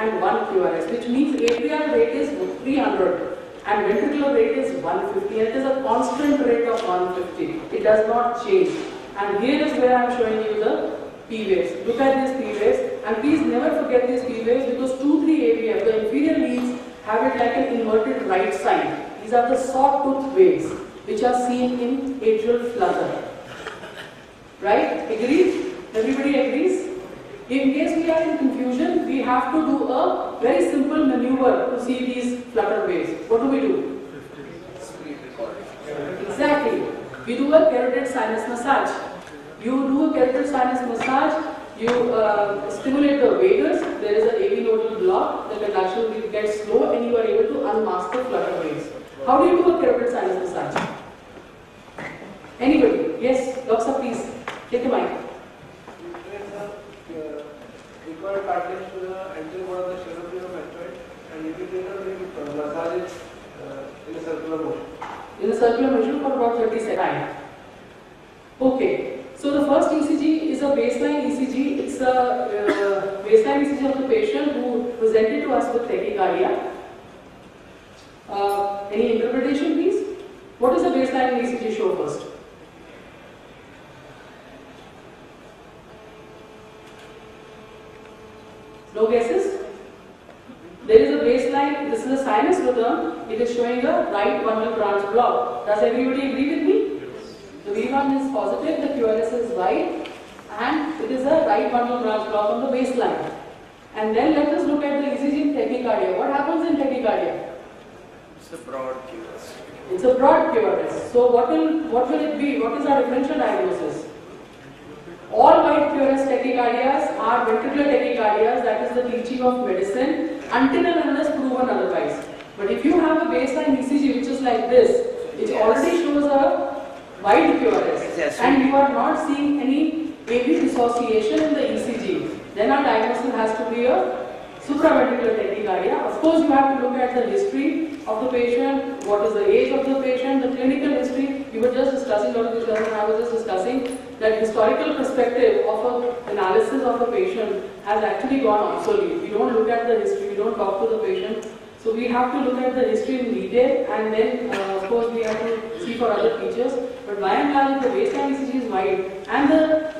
and 1 QRS, which means atrial rate is 300 and ventricular rate is 150, and it is a constant rate of 150. It does not change. And here is where I am showing you the P waves. Look at these P waves, and please never forget these P waves, because 2-3 AVM, the inferior leads, have it like an inverted right side. These are the sawtooth waves which are seen in atrial flutter. Right? Agreed? Everybody agrees? In case we are in confusion, we have to do a very simple maneuver to see these flutter waves. What do we do? Exactly. We do a carotid sinus massage. You do a carotid sinus massage, you stimulate the vagus, there is an AV nodal block, the conduction will get slow and you are able to unmask the flutter waves. How do you do a carotid sinus massage? Anybody? Yes, Doksa, please. Take the mic. Required cartilage to the anterior wall of the cerebellum mastoid, and indicator will massage it in a circular motion. In a circular motion for about 30 seconds. Okay. So the first ECG is a baseline ECG. It's a baseline ECG of the patient who presented to us with tachycardia. Any interpretation, please? What does the baseline ECG show first? No guesses? There is a baseline. This is a sinus rhythm. It is showing a right bundle branch block. Does everybody agree with me? The V1 is positive, the QRS is right, and it is a right bundle branch block on the baseline. And then let us look at the ECG in tachycardia. What happens in tachycardia? It's a broad QRS. It's a broad QRS. So what will it be? What is our differential diagnosis? All white QRS tachycardias are ventricular tachycardias, that is the teaching of medicine, until and unless proven otherwise. But if you have a baseline ECG which is like this, it already shows a wide QRS, and you are not seeing any AV dissociation in the ECG, then our diagnosis has to be a supraventricular tachycardia. Of course, you have to look at the history of the patient, what is the age of the patient, the clinical history. We were just discussing, Dr. Vishwasan and I was just discussing that historical perspective of an analysis of a patient has actually gone obsolete. We don't look at the history, we don't talk to the patient. So we have to look at the history in detail, and then of course we have to see for other features. But by and large, the baseline ECG is wide, and the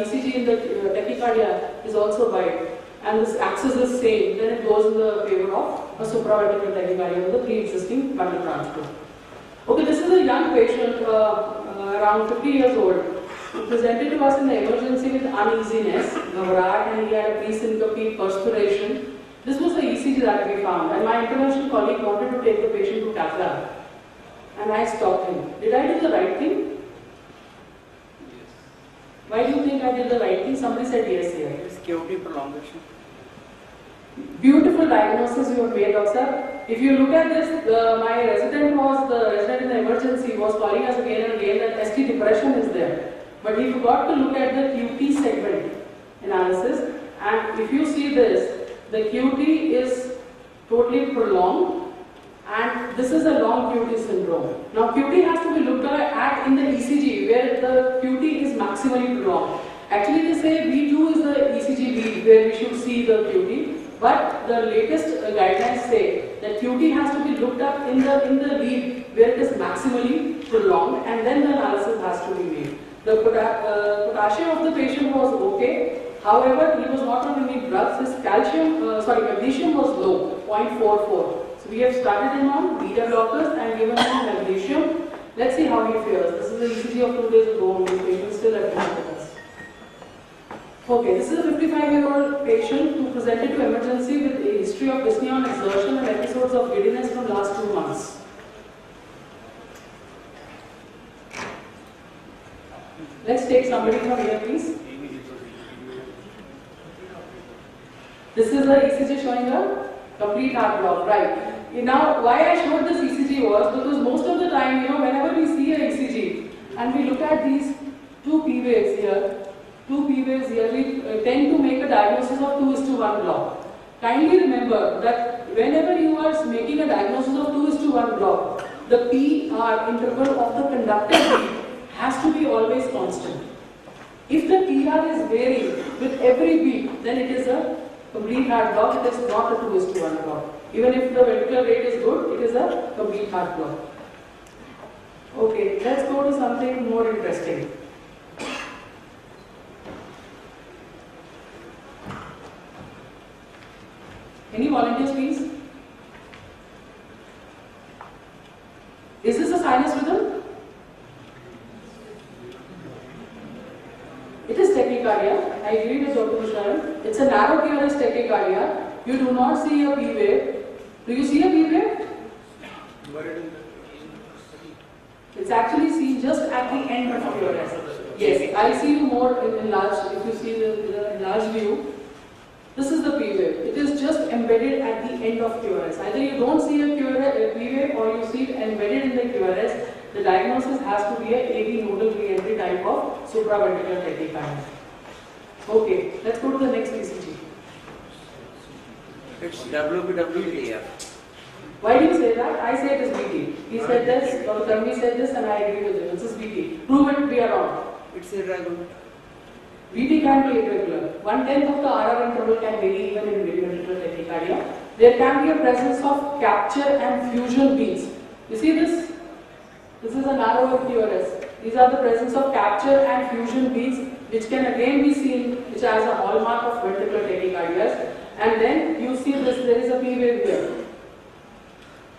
ECG in the tachycardia is also wide, and this axis is same. Then it goes in the favor of a supraventricular tachycardia with a pre-existing bundle branch group. Okay, this is a young patient, around 50 years old, who presented to us in the emergency with uneasiness, ghavrat, and he had a pre-syncope perspiration. This was the ECG that we found, and my intervention colleague wanted to take the patient to cath lab, and I stopped him. Did I do the right thing? Yes. Why do you think I did the right thing? Somebody said yes here. It's KOT prolongation. Beautiful diagnosis you have made, doctor. If you look at this, my resident in the emergency was calling us again and again that ST depression is there. But he forgot to look at the QT segment analysis, and if you see this, the QT is totally prolonged, and this is a long QT syndrome. Now QT has to be looked at in the ECG where the QT is maximally prolonged. Actually they say V2 is the ECG lead where we should see the QT, but the latest guidelines say that QT has to be looked up in the lead where it is maximally prolonged, and then the analysis has to be made. The potassium of the patient was okay. However, he was not on any drugs. His magnesium was low, 0.44. So we have started him on beta blockers and given him magnesium. Let's see how he fares. This is the ECG of 2 days ago. This patient is still at us. Okay, this is a 55-year-old patient who presented to emergency with a history of dyspnea on exertion and episodes of giddiness from last 2 months. Let's take somebody from here, please. This is the ECG showing a complete heart block, right? Now, why I showed this ECG was because most of the time, whenever we see a ECG and we look at these 2 P waves here, we tend to make a diagnosis of 2:1 block. Kindly remember that whenever you are making a diagnosis of 2:1 block, the PR interval of the conductive beat has to be always constant. If the PR is varying with every beat, then it is a complete heart block, it is not a 2:1 block. Even if the ventricular rate is good, it is a complete heart block. Okay, let's go to something more interesting. Any volunteers, please? Is this a sinus rhythm? It is tachycardia. I agree with Dr. Musharan. It's a narrow QRS tachycardia. You do not see a P wave. Do you see a P wave? It's actually seen just at the end of QRS. Yes, I'll see you more in large, if you see the enlarged view. This is the P wave. It is just embedded at the end of QRS. Either you don't see a P wave or you see it embedded in the QRS. The diagnosis has to be a AV nodal re-entry type of supraventricular tachycardia. Okay, let's go to the next ECG. It's WPWTF. Why do you say that? I say it is BT. He said this, Dr. Tanvi said this, and I agree with him. This is BT. Prove it, we are wrong. It's irregular. BT can be irregular. 1/10 of the RR interval can vary even in ventricular tachycardia. There can be a presence of capture and fusion beats. You see this? This is a narrow QRS. These are the presence of capture and fusion beats, which can again be seen, which has a hallmark of ventricular tachycardias. And then you see this, there is a P wave here.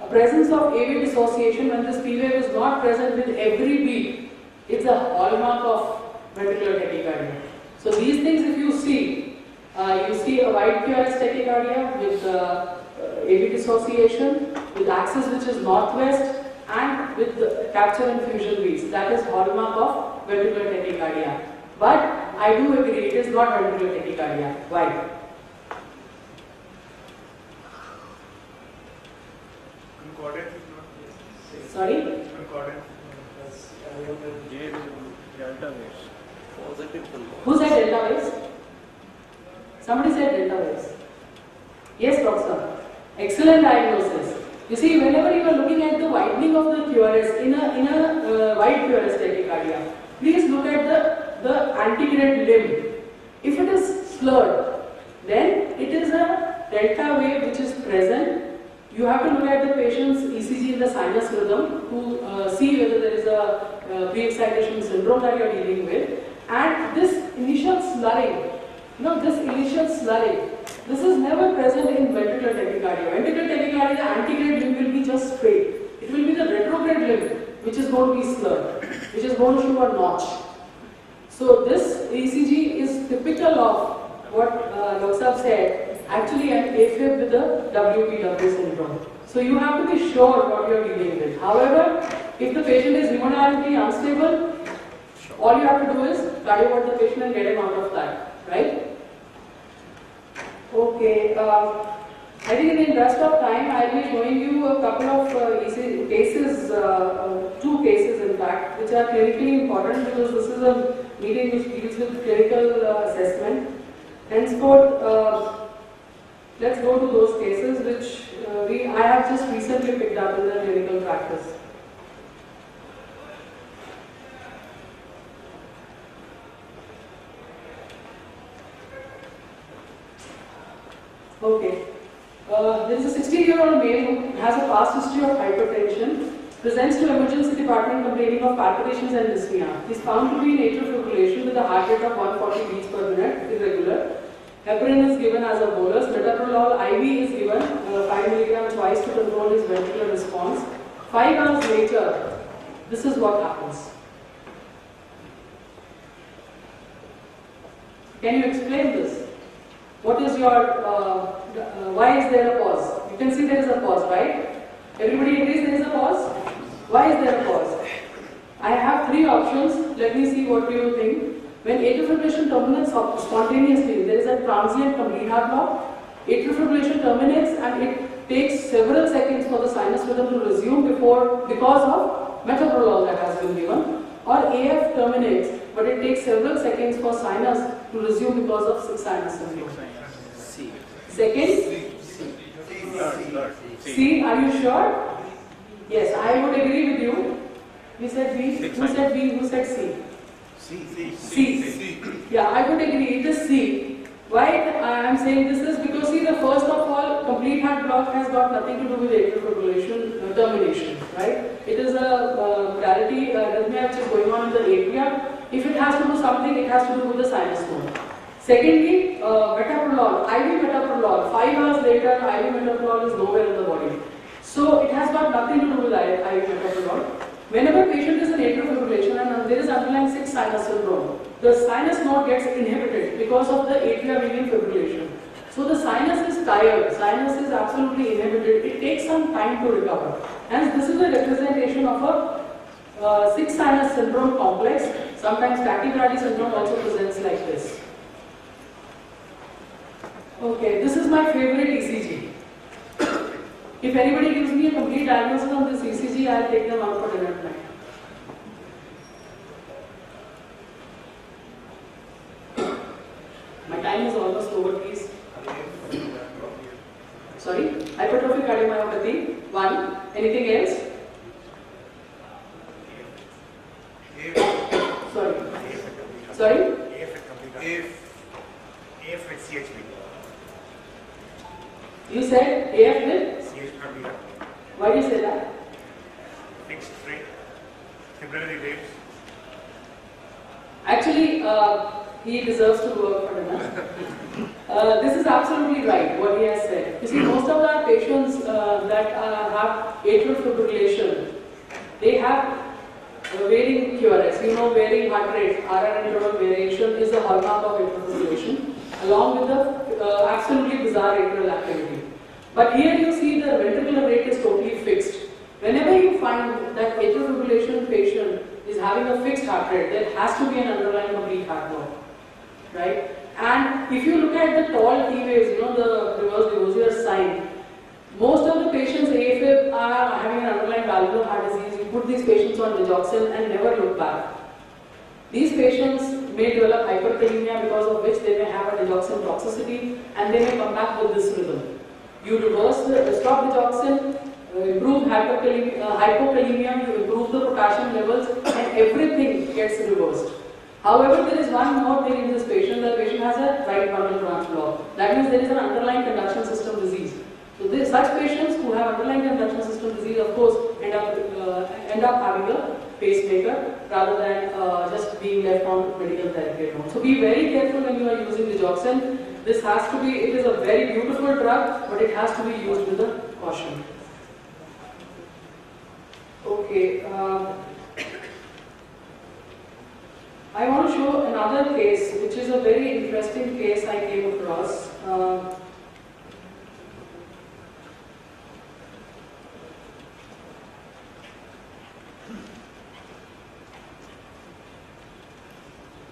A presence of AV dissociation when this P wave is not present with every beat, it's a hallmark of ventricular tachycardia. So these things, if you see a wide QRS tachycardia with AV dissociation, with axis which is northwest, and with the capture and fusion beats. That is hallmark of ventricular tachycardia. But I do agree, it is not ventricular tachycardia. Why? Concordance is not. Sorry? Concordance. Delta waves. Positive concordance. Who said delta waves? Somebody said delta waves. Yes, doctor. Excellent diagnosis. You see, whenever you are looking at the widening of the QRS in a wide QRS tachycardia, please look at the antegrade limb. If it is slurred, then it is a delta wave which is present. You have to look at the patient's ECG in the sinus rhythm to see whether there is a pre-excitation syndrome that you are dealing with. And this initial slurring, this is never present in ventricular tachycardia. Ventricular tachycardia, the antegrade limb will be just straight. It will be the retrograde limb which is going to be slurred, which is going to show a notch. So this ECG is typical of what Loksab said, actually an AFib with the WPW syndrome. So you have to be sure what you are dealing with. However, if the patient is hemodynamically unstable, all you have to do is cardiovert the patient and get him out of that, right? Okay, I think in the interest of time, I will be showing you a couple of cases, two cases in fact, which are clinically important because this is a meeting which deals with clinical assessment. Henceforth, let's go to those cases which I have just recently picked up in the clinical practice. Okay. There is a 16-year-old male who has a past history of hypertension, presents to emergency department complaining of palpitations and dyspnea. He is found to be in atrial fibrillation with a heart rate of 140 beats per minute, irregular. Heparin is given as a bolus. Metoprolol IV is given 5 mg twice to control his ventricular response. 5 hours later, this is what happens. Can you explain this? What is your, why is there a pause? You can see there is a pause, right? Everybody agrees there is a pause? Why is there a pause? I have 3 options. Let me see what you think. When atrial fibrillation terminates spontaneously, there is a transient complete heart block. Atrial fibrillation terminates and it takes several seconds for the sinus rhythm to resume because of metoprolol that has been given. Or AF terminates, but it takes several seconds for sinus to resume because of sinus syndrome. C. Second? C. Are you sure? Yes, I would agree with you. You said B. Who said B? Who said C? C. Yeah, I would agree. It is C. Why I am saying this is see the first of all, complete heart block has got nothing to do with atrial fibrillation termination, right? It is a priority arrhythmia which is going on in the atria. If it has to do something, it has to do with the sinus node. Secondly, metoprolol, IV metoprolol, 5 hours later, IV metoprolol is nowhere in the body. So it has got nothing to do with IV metoprolol. Whenever patient is in atrial fibrillation and there is underlying 6 sinus syndrome, the sinus node gets inhibited because of the atria being in fibrillation. So the sinus is tired, sinus is absolutely inhibited. It takes some time to recover. And this is a representation of a 6 sinus syndrome complex. Sometimes tachycardia syndrome also presents like this. Okay, this is my favorite ECG. If anybody gives me a complete diagnosis on this ECG, I'll take them out for dinner tonight. My time is almost over, please. Sorry? Hypertrophic cardiomyopathy. 1. Anything else? Sorry. Sorry? AF with CHP. You said AF with? CHP. Why do you say that? Fixed rate. Temporary rates. Actually, he deserves to work for dinner. This is absolutely right, what he has said. You see, most of our patients that have atrial fibrillation, they have varying QRS. You know, varying heart rate, RR interval variation is a hallmark of atrial fibrillation, along with the absolutely bizarre atrial activity. But here you see the ventricular rate is totally fixed. Whenever you find that atrial fibrillation patient is having a fixed heart rate, there has to be an underlying complete heart block, right? And if you look at the tall T waves, you know, the reverse Lavoisier sign, most of the patients AFib are having an underlying valvular heart disease. You put these patients on digoxin and never look back. These patients may develop hyperkalemia, because of which they may have a digoxin toxicity, and they may come back with this rhythm. You stop digoxin, improve hypokalemia, you improve the potassium levels, and everything gets reversed. However, there is one more thing in this patient. The patient has a right bundle branch block. That means there is an underlying conduction system disease. So such patients who have underlying conduction system disease, of course, end up having a pacemaker rather than just being left on medical therapy alone. So be very careful when you are using digoxin. This has to be, it is a very beautiful drug, but it has to be used with a caution. Okay. I want to show another case, which is a very interesting case I came across.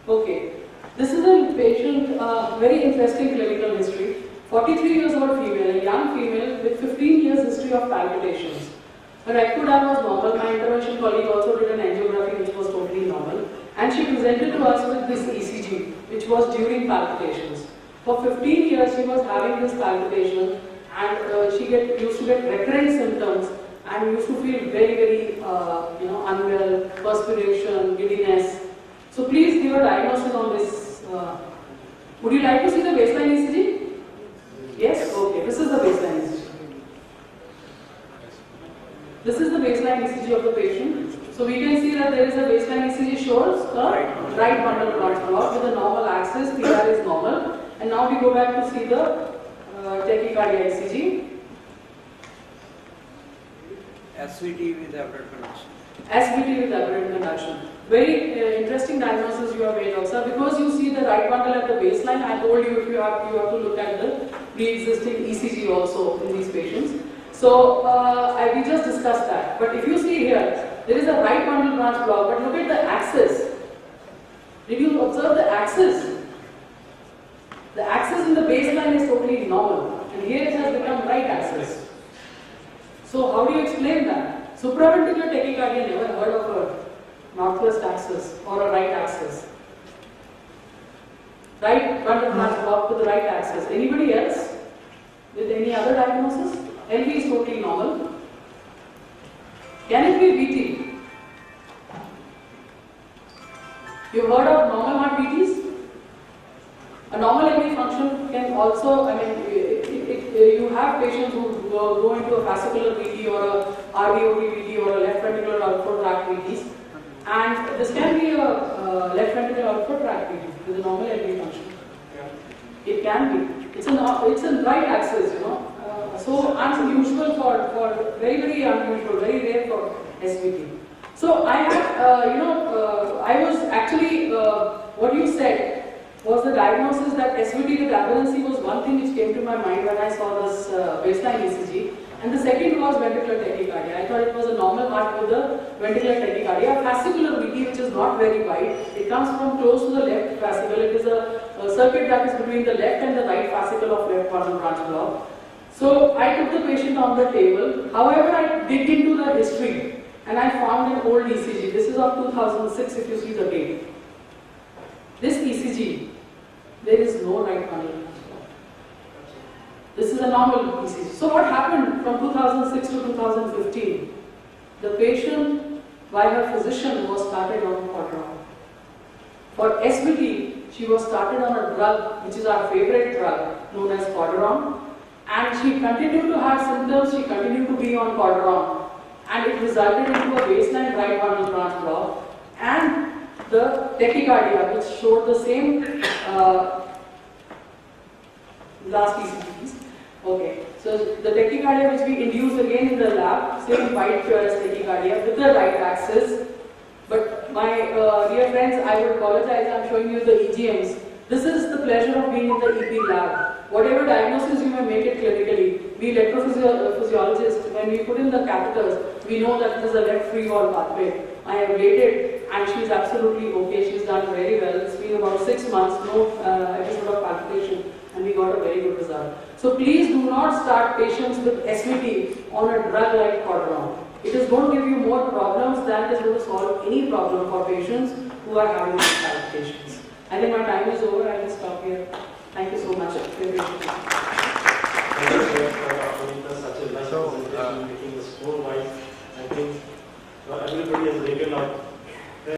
Okay, this is a patient, very interesting clinical history. 43 years old female, a young female with 15 years history of palpitations. Her ectoderm was normal. My intervention colleague also did an angiography which was totally normal. And she presented to us with this ECG, which was during palpitations. For 15 years she was having this palpitation, and she used to get recurrent symptoms and used to feel very, very unwell, perspiration, giddiness. So please give a diagnosis on this. Would you like to see the baseline ECG? Yes? Okay, this is the baseline ECG. This is the baseline ECG of the patient. So we can see that there is a baseline ECG shows a right bundle branch block with a normal axis. PR is normal. And now we go back to see the tachycardia ECG. SVT with aberrant conduction. SVT with aberrant conduction. Very interesting diagnosis you have made, sir. Because you see the right bundle at the baseline, I told you if you have to look at the pre-existing ECG also in these patients. So we just discussed that. But if you see here, there is a right bundle branch block, but look at the axis. Did you observe the axis? The axis in the baseline is totally normal, and here it has become right axis. So how do you explain that? Supraventricular tachycardia, never heard of a northwest axis or a right axis. Right bundle branch block with the right axis. Anybody else with any other diagnosis? LV is totally normal. Can it be VT? You've heard of normal heart VTs? A normal LV function can also, it you have patients who go into a fascicular VT or a RVOT VT or a left ventricular outflow tract VTs, and this can be a left ventricular outflow tract VT with a normal LV function. It can be. It's a right axis, you know. So unusual for very unusual, very rare for SVT. So I had, I was actually, what you said was the diagnosis that SVT with aberrancy was one thing which came to my mind when I saw this baseline ECG. And the second was ventricular tachycardia. I thought it was a normal heart with the ventricular tachycardia. Fascicular VT, which is not very wide, it comes from close to the left fascicle. It is a circuit that is between the left and the right fascicle of left quadrant branch block. So I took the patient on the table. However, I digged into the history and I found an old ECG. This is of 2006 if you see the date. This ECG, there is no right quadrant branch block. This is a normal ECG. So what happened from 2006 to 2015? The patient by her physician was started on quadron. For SVT, she was started on a drug which is our favorite drug known as quadron. And she continued to have symptoms, she continued to be on quadron, and it resulted into a baseline right bundle branch block and the tachycardia, which showed the same last ECGs. Okay, so the tachycardia which we induced again in the lab, same white QRS tachycardia with the right axis. But my dear friends, I would apologize, I'm showing you the EGMs. This is the pleasure of being in the EP lab. Whatever diagnosis you may make it clinically, we electrophysiologists, when we put in the catheters, we know that it is a left free wall pathway. I have waited and she is absolutely okay. She's done very well. It's been about 6 months, no episode of palpitation, and we got a very good result. So please do not start patients with SVT on a drug like quadron. It is going to give you more problems than it is going to solve any problem for patients who are having palpitations. I think my time is over. I will stop here. Thank you so much for your patience.